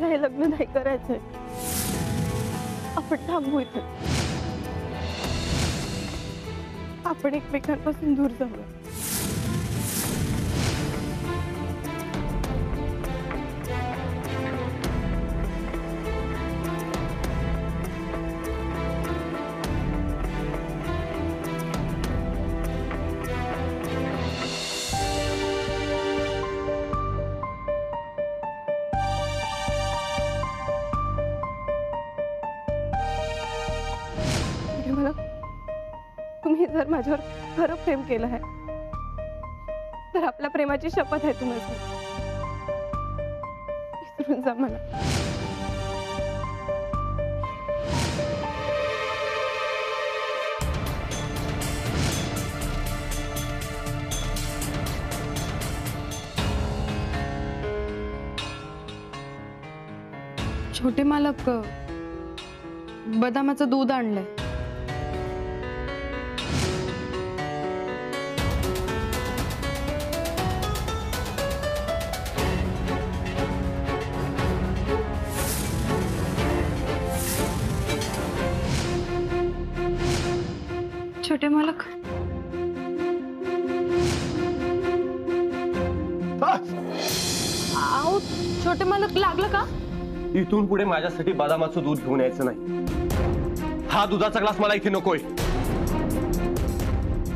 मला हे लग्न नाही करायचंय. आपण थांबू इथे. आपण एकमेकांपासून दूर जाऊया. तुम्ही जर माझ्यावर खरं प्रेम केलं आहे तर आपल्या प्रेमाची शपथ आहे तुम्हाला. विसरून जा मला. छोटे मालक, बदामाचं दूध आणलंय. छोटे मालक, आओ छोटे मालक, लागलं का? इथून पुढे माझ्यासाठी बदामाचं दूध घेऊन यायचं नाही. हा दुधाचा ग्लास मला इथे नकोय.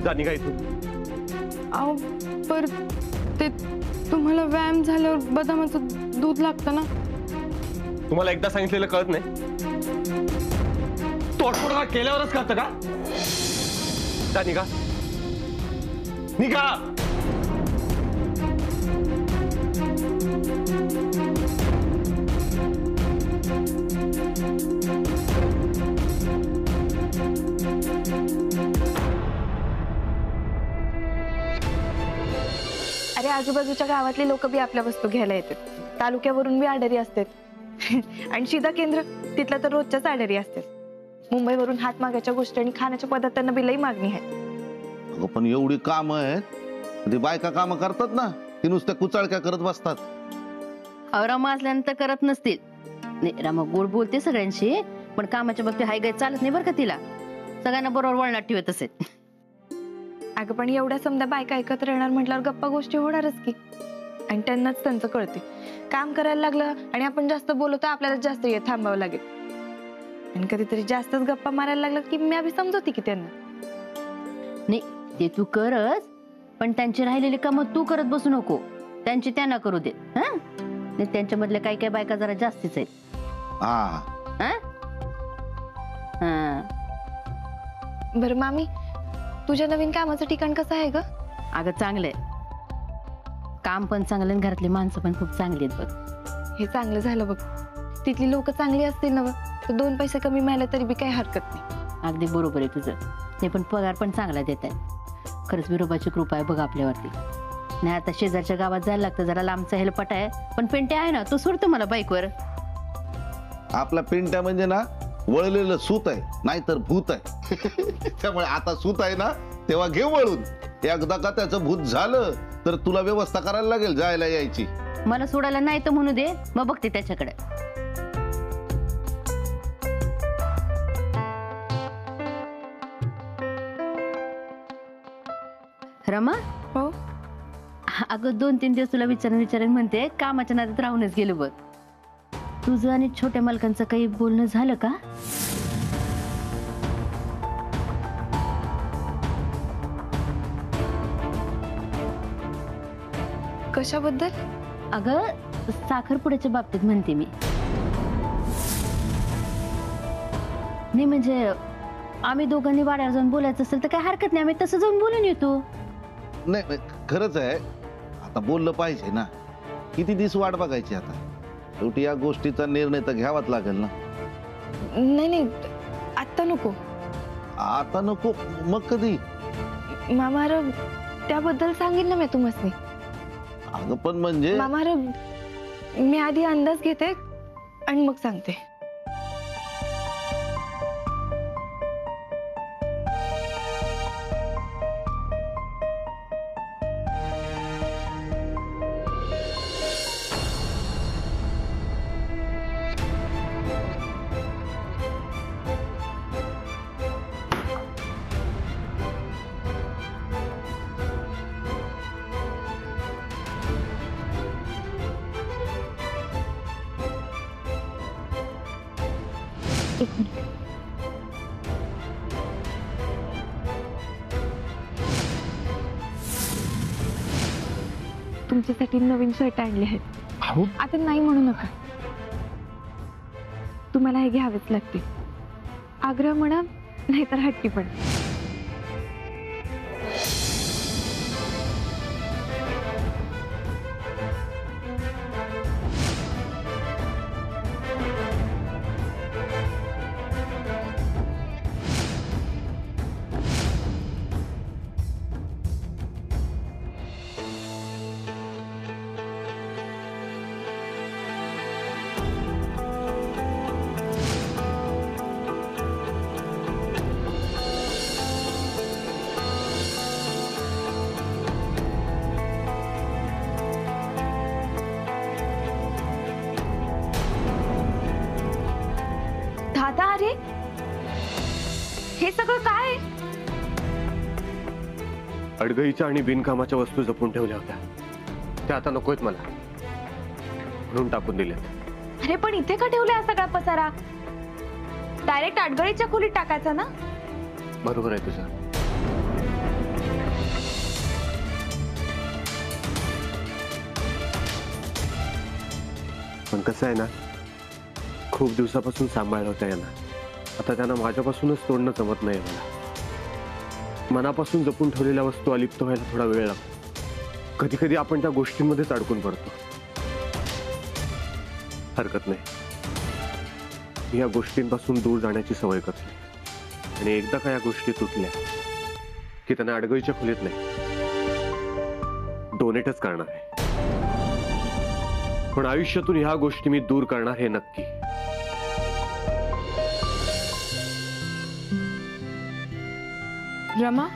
जा निघा इथून. आओ पर ते तुम्हाला व्यायाम झाल्यावर बदामाचं दूध लागतं ना. तुम्हाला एकदा सांगितलेलं कळत नाही? तोडफोड केल्यावरच कळतं का? जा निघा. निघा. अरे आजूबाजूच्या गावातली लोक बी आपल्या वस्तू घ्यायला येतात. तालुक्यावरून बी ऑर्डरी असतात. आणि शिदा केंद्र तिथल्या तर रोजच्याच ऑर्डरी असतात. मुंबईवरून हातमागाच्या गोष्टी आणि खाण्याच्या पदार्थांना बी लई मागणी आहे. अगं पण एवढी कामं आहेत, ती बायका कामं करतात ना, ती नुसत्या कुचाळक्या करत बसतात. रमा असल्यानंतर करत नसतील. नाही, रमा गोड बोलते सगळ्यांशी, पण कामाच्या बाबतीत हाय गाय चालत नाही बरं का तिला. सगळ्यांना बरोबर वळणात ठेवत असेल. अगं पण एवढ्या समजा बायका एकत्र येणार म्हटल्यावर गप्पा गोष्टी होणारच की. आणि त्यांनाच त्यांचं कळते. काम करायला लागलं आणि आपण जास्त बोलतो, आपल्याला जास्त थांबावं लागेल. आणि कधीतरी जास्तच गप्पा मारायला लागलं की मी अभि समजवते की त्यांना. नाही, ते तू करच, पण त्यांची राहिलेली कामं तू करत बसू नको. त्यांची त्यांना करू दे. हा, त्यांच्या मधल्या काही काही बायका जरा जास्तीच आहेत. बरं मामी, तुझ्या नवीन कामाचं ठिकाण कसं आहे ग? अगं चांगलंय. काम पण चांगलं आणि घरातली माणसं पण खूप चांगली आहेत बघ. हे चांगलं झालं बघ. तिथली लोक चांगली असतील ना, तर 2 पैसे कमी मिळाले तरी बी काही हरकत नाही. अगदी बरोबर आहे तुझं. ते पण पगार पण चांगला देत आहे. खरंच विरोबाची कृपा आहे बघ आपल्यावरती. नाही आता शेजारच्या गावात जायला लागतं, जरा लांबचा हेलपट आहे, पण पिंट्या आहे ना, तो सोडतो मला बाईकवर. आपला पिंट्या म्हणजे ना वळलेलं सूत आहे, नाहीतर भूत आहे. त्यामुळे आता सूत आहे ना, तेव्हा घे वळून. एकदा का त्याचं भूत झालं तर तुला व्यवस्था करायला लागेल जायला यायची. मला सोडायला नाही तर म्हणू दे, मग बघते त्याच्याकडे. रमा, हो अगं 2-3 दिवस तुला विचारून म्हणते, कामाच्या नादात राहूनच गेलो बघ. तुझं आणि छोट्या मालकांचं काही बोलणं झालं का? कशाबद्दल? अगं साखरपुड्याच्या बाबतीत म्हणते मी. नाही म्हणजे आम्ही दोघांनी वाड्यावर जाऊन बोलायचं असेल तर काय हरकत नाही, आम्ही तसं जाऊन बोलून येतो. नाही खरंच आहे, आता बोललं पाहिजे ना. किती दिवस वाट बघायची आता? शेवटी या गोष्टीचा निर्णय तर घ्यावाच लागेल ना. नाही आता नको. आता नको मग कधी? मामा त्याबद्दल सांगेन ना मी तुम्हाला. अगं पण म्हणजे मामा मी आधी अंदाज घेते आणि मग सांगते. एक मिनिट. तुमच्यासाठी नवीन शर्ट आणले आहेत. अहो आता नाही म्हणू नका. तुम्हाला हे घ्यावेच लागते. आग्रह म्हणा नाहीतर हट्टी पण. दादा, अरे हे सगळं काय आहे? अडगळीच्या आणि बिनकामाच्या वस्तू जपून ठेवल्या होत्या, त्या आता नकोयत मला, म्हणून टाकून दिल्यात. अरे पण इथे का ठेवलाय हा सगळा पसारा? डायरेक्ट अडगळीच्या खोलीत टाकायचा ना. बरोबर आहे तुझं. पण कसं आहे ना, खूप दिवसापासून सांभाळलं होतं यांना. आता त्यांना माझ्यापासूनच तोडणं जमत नाही मला. मनापासून जपून ठेवलेल्या वस्तू अलिप्त व्हायला थोडा वेळ लागतो. कधी कधी आपण त्या गोष्टींमध्येच अडकून पडतो. हरकत नाही, मी या गोष्टींपासून दूर जाण्याची सवय करतो. आणि एकदा का या गोष्टी तुटल्या की त्यांना अडगळीच्या खोलीत नाही, डोनेटच करणार आहे. पण आयुष्यातून ह्या गोष्टी मी दूर करणार हे नक्की. रमा,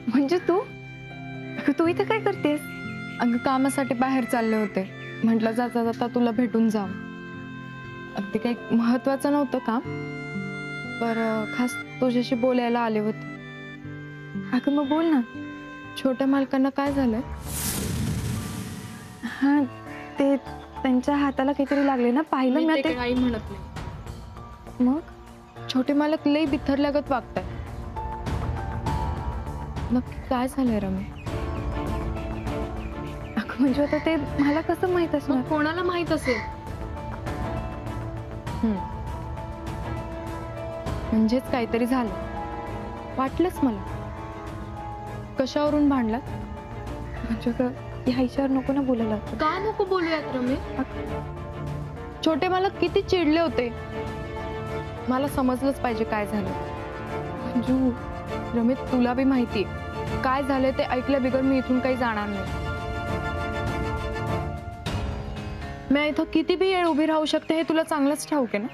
म्हणजे तू तू इथे काय करतेस? अगं कामासाठी बाहेर चालले होते. म्हटलं जाता जाता तुला भेटून जावं. अगदी काही महत्वाचं नव्हतं काम, पर खास तुझ्याशी बोलायला आले होते. अगं मग बोल ना. छोट्या मालकांना काय झालंय? हा, ते त्यांच्या हाताला काहीतरी लागले ना, पाहिलं मी ते. काही म्हणत नाही. मग छोटे मालक लई बिथरल्यागत वागताय. नक्की काय झालंय रमे? अगं म्हणजे आता ते मला कसं माहित असणार? कोणाला माहित असेल? म्हणजेच काहीतरी झालं वाटलंच मला. कशावरून भांडलात? म्हणजे ह्या विषयावर नको ना बोलायला. का नको बोलूयात रमे? छोटे मालक किती चिडले होते. मला समजलंच पाहिजे काय झालं. मंजू, रमे तुला बी माहिती काय झालं ते ऐकल्या बिगर मी इथून काही जाणार नाही. मी इथं किती बी वेळ उभी राहू शकते हे तुला चांगलंच ठाऊक आहे ना.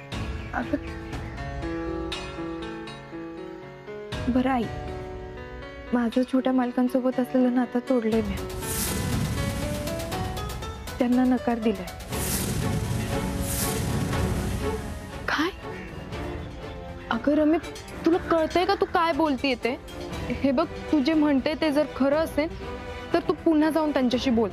बरं आई, माझं छोट्या मालकांसोबत असलेलं नातं तोडलंय मी. त्यांना नकार दिलाय. काय? अगं रमे, तुला कळतंय का तू काय बोलतीये ते? हे बघ, तू जे म्हणते ते जर खरं असेल तर तू पुन्हा जाऊन त्यांच्याशी बोल.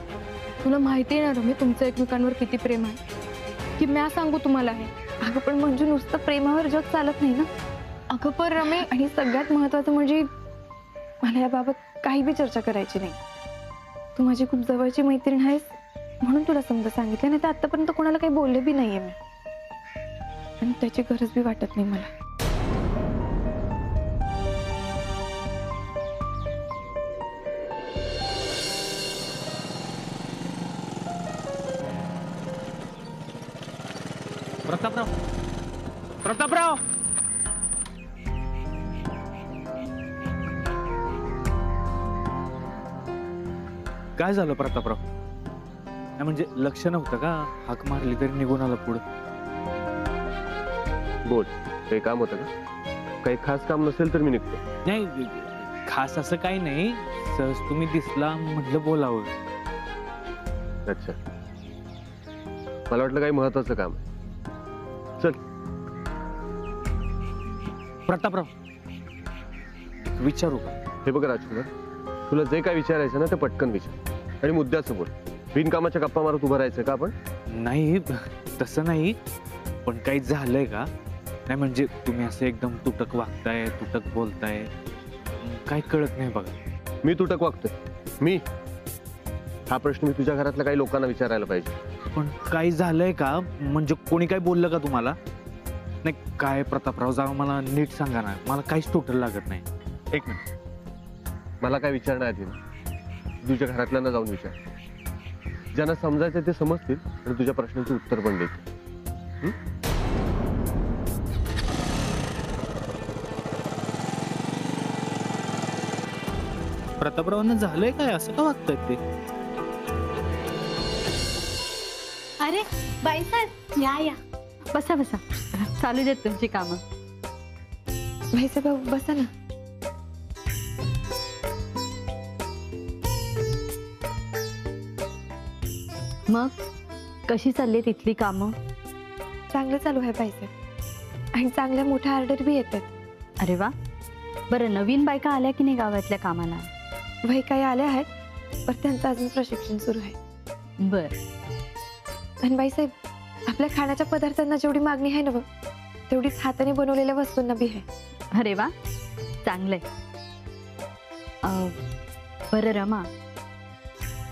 तुला माहिती आहे ना रमे, तुमचं एकमेकांवर किती प्रेम आहे. की म्या सांगू तुम्हाला हे? अगं पण म्हणजे नुसतं प्रेमावर जग चालत नाही ना. अगं पण रमे, आणि सगळ्यात महत्वाचं म्हणजे मला याबाबत काही बी चर्चा करायची नाही. तू माझी खूप जवळची मैत्रीण आहेस म्हणून तुला समजा सांगितलं, नाही तर आतापर्यंत कोणाला काही बोलले बी नाहीये मी. आणि त्याची गरज बी वाटत नाही मला. प्रतापराव, प्रतापराव, काय झालं प्रतापराव? नाही म्हणजे लक्ष नव्हतं का? हाक मारली तरी निघून आला पुढे. बोल, काही काम होतं का? काही खास काम नसेल तर मी निघतो. नाही, खास असं काही नाही. सहज तुम्ही दिसला म्हटलं बोलावं. अच्छा, मला वाटलं काही महत्वाचं काम आहे. चल. प्रतापराव, विचारू का? हे बघ राजकुमार, तुला जे काय विचारायचं ना ते पटकन विचार आणि मुद्द्याचं बोल. बिनकामाच्या गप्पा मारत उभं राहायचं का आपण? नाही, तसं नाही. पण काही झालंय का? नाही म्हणजे तुम्ही असं एकदम तुटक वागताय, तुटक बोलताय, काही कळत नाही बघा. मी तुटक वागतोय? मी? हा प्रश्न मी तुझ्या घरातल्या काही लोकांना विचारायला पाहिजे. पण काही झालंय का? म्हणजे कोणी काय बोललं का तुम्हाला? नाही काय प्रतापराव, जाऊ मला नीट सांगा ना, मला काहीच टोटल लागत नाही. एक मिनिट, मला काय विचारणार आधी ना तुझ्या घरातल्यांना जाऊन विचार. ज्यांना समजायचं ते समजतील आणि तुझ्या प्रश्नांची उत्तर पण देतील. प्रतापरावांना झालंय काय? असं का वागतायत ते? अरे बाईसाहेब, या या, बसा बसा, चालू देत तुमची कामं. भाईसाहेब भाऊ बसा ना. मग कशी चालली तिथली कामं? चांगलं चालू आहे भाईसाहेब, आणि चांगल्या मोठ्या ऑर्डर बी येतात. अरे वा. बरं, नवीन बायका आल्या की नाही गावातल्या कामाला? वही काही आल्या आहेत, पण त्यांचं अजून प्रशिक्षण सुरू आहे. बर. आणि बाईसाहेब, आपल्या खाण्याच्या पदार्थांना जेवढी मागणी आहे ना बघ, तेवढीच हाताने बनवलेल्या वस्तूंना बी आहे. अरे वा, चांगलंय. बरं रमा,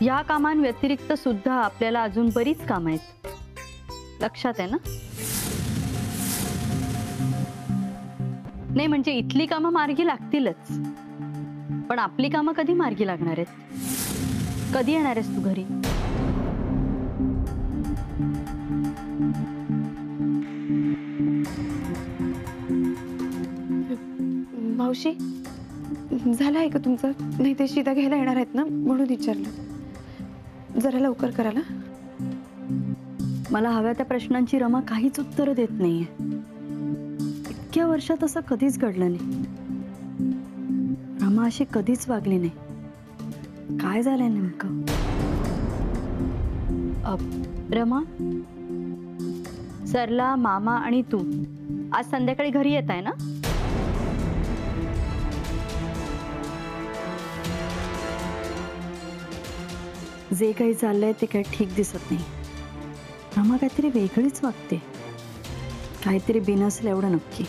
या कामांव्यतिरिक्त सुद्धा आपल्याला अजून बरीच कामं आहेत, लक्षात आहे ना? नाही म्हणजे इथली कामं मार्गी लागतीलच, पण आपली कामं कधी मार्गी लागणार आहेत? कधी येणार आहेस तू घरी? मावशी, झालं आहे का तुमचं? नाही ते शीता घ्यायला येणार आहेत ना, म्हणून विचारलं. जरा लवकर करा ना. मला हव्या त्या प्रश्नांची रमा काहीच उत्तर देत नाहीये. इतक्या वर्षात असं कधीच घडलं नाही. रमा अशी कधीच वागली नाही. काय झालंय नेमकं? रमा, सरला, मामा आणि तू आज संध्याकाळी घरी येत आहे ना? जे काही चाललंय ते काही ठीक दिसत नाही. रमा काहीतरी वेगळीच वागते. काहीतरी बिनसलं एवढं नक्की.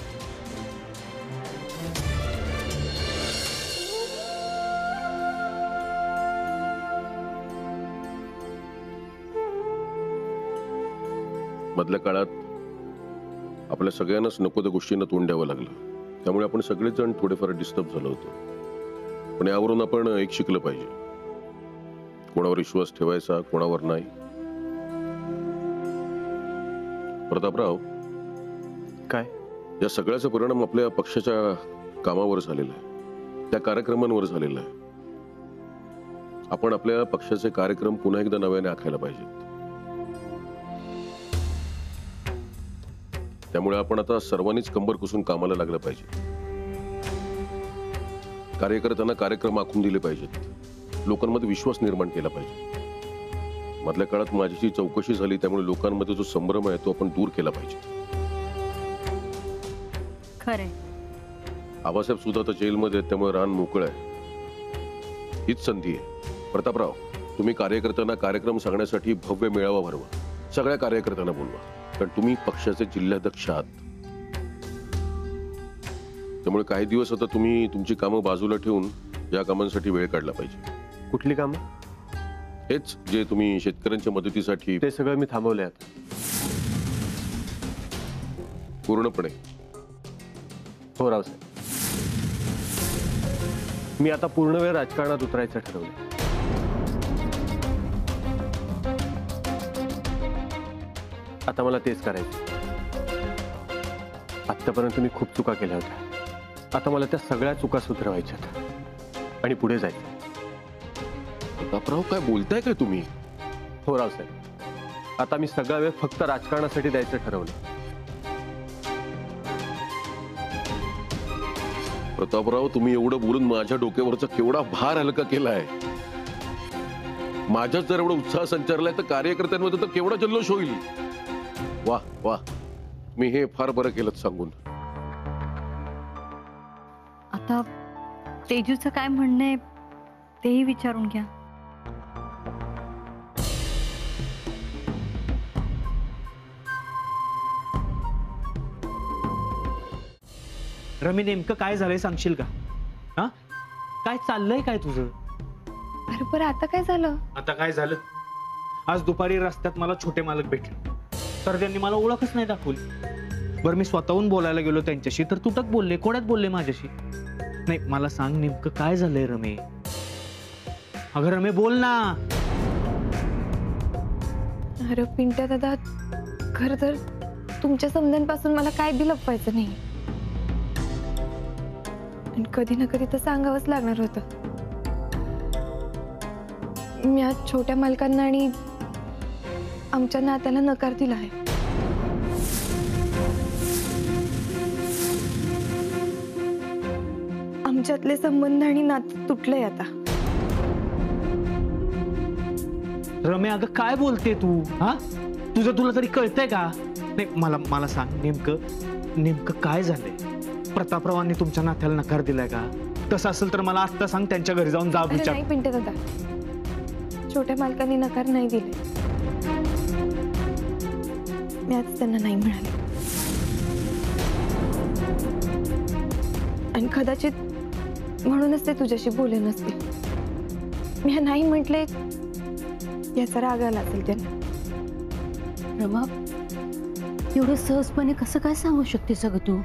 मधल्या काळात आपल्या सगळ्यांनाच नको त्या गोष्टींना तोंड द्यावं लागलं. त्यामुळे आपण सगळेच जण थोडेफार डिस्टर्ब झालो होतो. पण यावरून आपण एक शिकलं पाहिजे, कोणावर विश्वास ठेवायचा, कोणावर नाही. प्रतापराव, काय? या सगळ्याचा परिणाम आपल्या पक्षाच्या कामावर झालेला आहे, त्या कार्यक्रमांवर झालेला आहे. आपण आपल्या पक्षाचे कार्यक्रम पुन्हा एकदा नव्याने आखायला पाहिजेत. त्यामुळे आपण आता सर्वांनीच कंबर कसून कामाला लागलं पाहिजे. कार्यकर्त्यांना कार्यक्रम आखून दिले पाहिजेत, लोकांमध्ये विश्वास निर्माण केला पाहिजे. मधल्या काळात माझी जी चौकशी झाली त्यामुळे लोकांमध्ये जो संभ्रम आहे तो आपण दूर केला पाहिजे. खरंय. आबासाहेब सुद्धा आता जेलमध्ये आहेत, त्यामुळे रान मोकळं आहे. हीच संधी आहे. प्रतापराव, तुम्ही कार्यकर्त्यांना कार्यक्रम सांगण्यासाठी भव्य मेळावा भरवा. सगळ्या कार्यकर्त्यांना बोलवा, कारण तुम्ही पक्षाचे जिल्हाध्यक्ष आहात. त्यामुळे काही दिवस आता तुम्ही तुमची कामं बाजूला ठेवून या कामांसाठी वेळ काढला पाहिजे. कुठली कामं? हेच जे तुम्ही शेतकऱ्यांच्या मदतीसाठी. ते सगळं मी थांबवलंय आता. पूर्णपणे? हो रावसाहेब, मी आता पूर्ण वेळ राजकारणात उतरायचं ठरवलं. आता मला तेच करायचं. आतापर्यंत मी खूप चुका केल्या होत्या. आता मला त्या सगळ्या चुका सुधारायच्यात आणि पुढे जायचं. प्रतापराव, काय बोलताय काय तुम्ही? हो रावसाहेब, आता मी सगळा वेळ फक्त राजकारणासाठी द्यायचं ठरवलं. प्रतापराव, तुम्ही एवढं बोलून माझ्या डोक्यावरचा केवढा भार हलका केलाय. माझ्याच जर एवढा उत्साह संचारलाय तर कार्यकर्त्यांमध्ये तर केवढा जल्लोष होईल. वाह वाह, मी हे फार बरं केलं सांगून. आता तेजूचं काय म्हणणं आहे तेही विचारून घ्या. रमी नेमकं काय झालंय सांगशील का? हा, काय चाललंय काय तुझं? अरे बरं आता काय झालं? आता काय झालं? आज दुपारी रस्त्यात मला छोटे मालक भेटले, तर त्यांनी मला ओळखच नाही दाखवली. बरं मी स्वतःहून बोलायला गेलो त्यांच्याशी तर तुटक बोलले, कोड्यात बोलले माझ्याशी. नाही मला सांग नेमकं काय झालंय रमे? अगं रमे बोल ना. अरे पिंट्या दादा, खरं तर तुमच्या समजांपासून मला काय बी लपवायचं नाही. आणि कधी ना कधी तर सांगावंच लागणार होतं. मी आज छोट्या मालकांना आणि आमच्या नात्याला नकार दिला आहे. आमच्यातले संबंध आणि नातं तुटलंय आता. रमे अगं काय बोलते तू? हा, तुला तरी कळतंय का? नाही मला सांग नेमकं काय झालंय? प्रतापरावांनी तुमच्या नात्याला नकार दिलाय का? तसं असेल तर मला आत्ता सांग, त्यांच्या घरी जाऊन जाब अरे विचार. नाही पिंट्या दादा, छोट्या मालकांनी नकार नाही दिले. मी आज त्यांना नाही म्हणाले. आणि कदाचित म्हणूनच ते तुझ्याशी बोले नसतील. मी हा नाही म्हटले याचा राग आला असेल त्यांना. रमा, एवढं सहजपणे कसं काय सांगू शकते सगळं तू?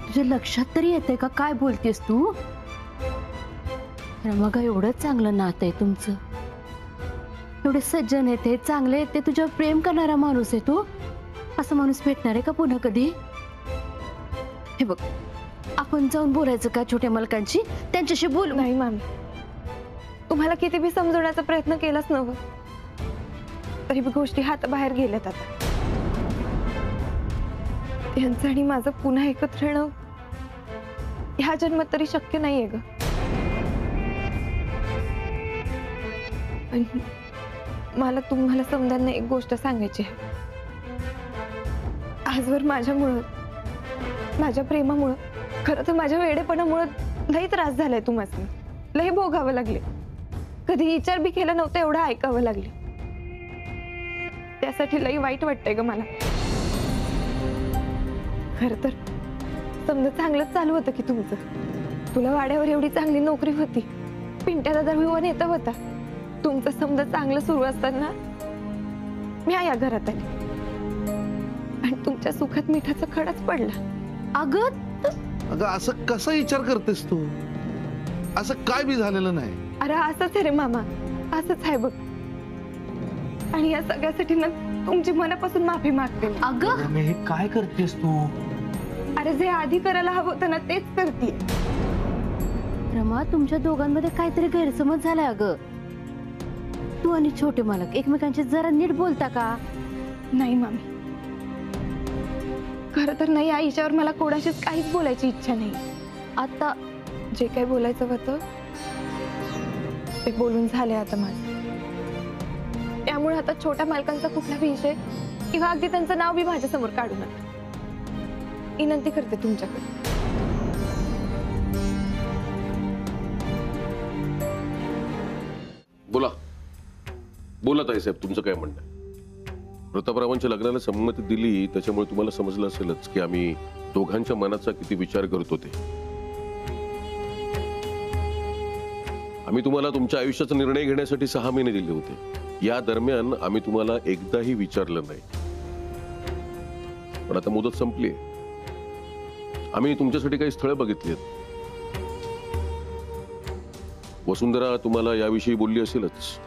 तुझ्या लक्षात तरी येते का काय बोलतेस तू? रमा का एवढं चांगलं नातं आहे तुमचं, एवढे सज्जन येते, चांगले येते, तुझ्यावर प्रेम करणारा माणूस आहे तू. असं माणूस भेटणार आहे का पुन्हा कधी? हे बघ, आपण जाऊन बोलायचं का छोट्या मालकांशी? त्यांच्याशी बोल. नाही मामी, तुम्हाला किती बी समजवण्याचा प्रयत्न केलाच नव्हतं तरी बी गोष्टी हाताबाहेर गेल्यात आता. त्यांचं आणि माझं पुन्हा एकत्र येणं ह्या जन्मात तरी शक्य नाहीये ग. पण मला तुम्हाला समजांना एक गोष्ट सांगायची आहे. आजवर माझ्यामुळं, माझ्या प्रेमामुळं, खरं तर माझ्या वेडेपणामुळं लई त्रास झालाय तुम्हाला. लई भोगावं लागले. कधी विचार बी केला नव्हता एवढं ऐकावं लागले. त्यासाठी लई वाईट वाटतंय ग मला. खरं तर समजा चांगलंच चालू होतं की तुमचं. तुला वाड्यावर एवढी चांगली नोकरी होती, पिंट्या दादा विवाह नेता होता. तुमचं समजा चांगलं सुरू असताना मी या घरात आले आणि तुमच्या सुखात मिठाचा खडाच पडला. अगं असं कसा विचार करतेस तू? असं काय बी झालेलं नाही. अरे असंच आहे रे मामा, असंच आहे बघ. आणि या सगळ्यासाठी ना तुमची मनापासून माफी मागते मी. अगं रमे हे काय करतेस तू? अरे जे आधी करायला हवं होतं ना तेच करते. रमा, तुमच्या दोघांमध्ये काहीतरी गैरसमज झालाय. अगं तू आणि छोटे मालक एकमेकांशी जरा नीट बोलता का? नाही मामी, खरं तर नाही, या विषयावर मला कोणाशीच काहीच बोलायची इच्छा नाही. आता जे काही बोलायचं होतं ते बोलून झाले आता माझं. त्यामुळे आता छोट्या मालकांचा कुठला विषय किंवा अगदी त्यांचं नाव बी माझ्या समोर काढू नका. विनंती करते तुमच्याकडे. बोला ताईसाहेब, तुमचं काय म्हणणं आहे? प्रतापरावांच्या लग्नाला संमती दिली त्याच्यामुळे तुम्हाला समजलं असेलच की आम्ही दोघांच्या मनाचा किती विचार करतो ते. आम्ही तुम्हाला तुमच्या आयुष्याचा निर्णय घेण्यासाठी 6 महिने दिले होते. या दरम्यान आम्ही तुम्हाला एकदाही विचारलं नाही. पण आता मुदत संपली. आम्ही तुमच्यासाठी काही स्थळं बघितली आहेत. वसुंधरा तुम्हाला याविषयी बोलली असेलच.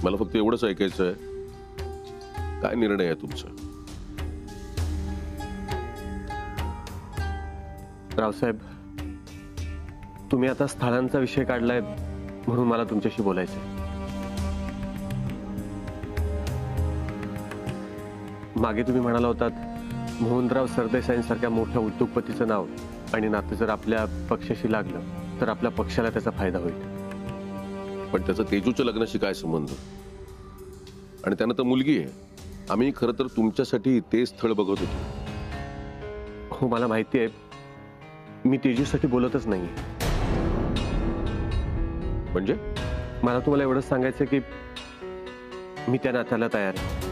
मला फक्त एवढंच ऐकायचं आहे, काय निर्णय आहे तुमचा? रावसाहेब, तुम्ही आता स्थळांचा विषय काढलाय म्हणून मला तुमच्याशी बोलायचं. मागे तुम्ही म्हणाला होतात मोहनराव सरदेसाईंसारख्या मोठ्या उद्योगपतीचं नाव आणि नातं जर आपल्या पक्षाशी लागलं तर आपल्या पक्षाला त्याचा फायदा होईल. पण त्याचा तेजूच्या लग्नाशी काय संबंध? आणि त्यानं तर मुलगी आहे. आम्ही खरं तर तुमच्यासाठी ते स्थळ बघत होतो. हो मला माहिती आहे, मी तेजूसाठी बोलतच नाही. म्हणजे मला तुम्हाला एवढंच सांगायचं की मी त्या नात्याला तयार आहे.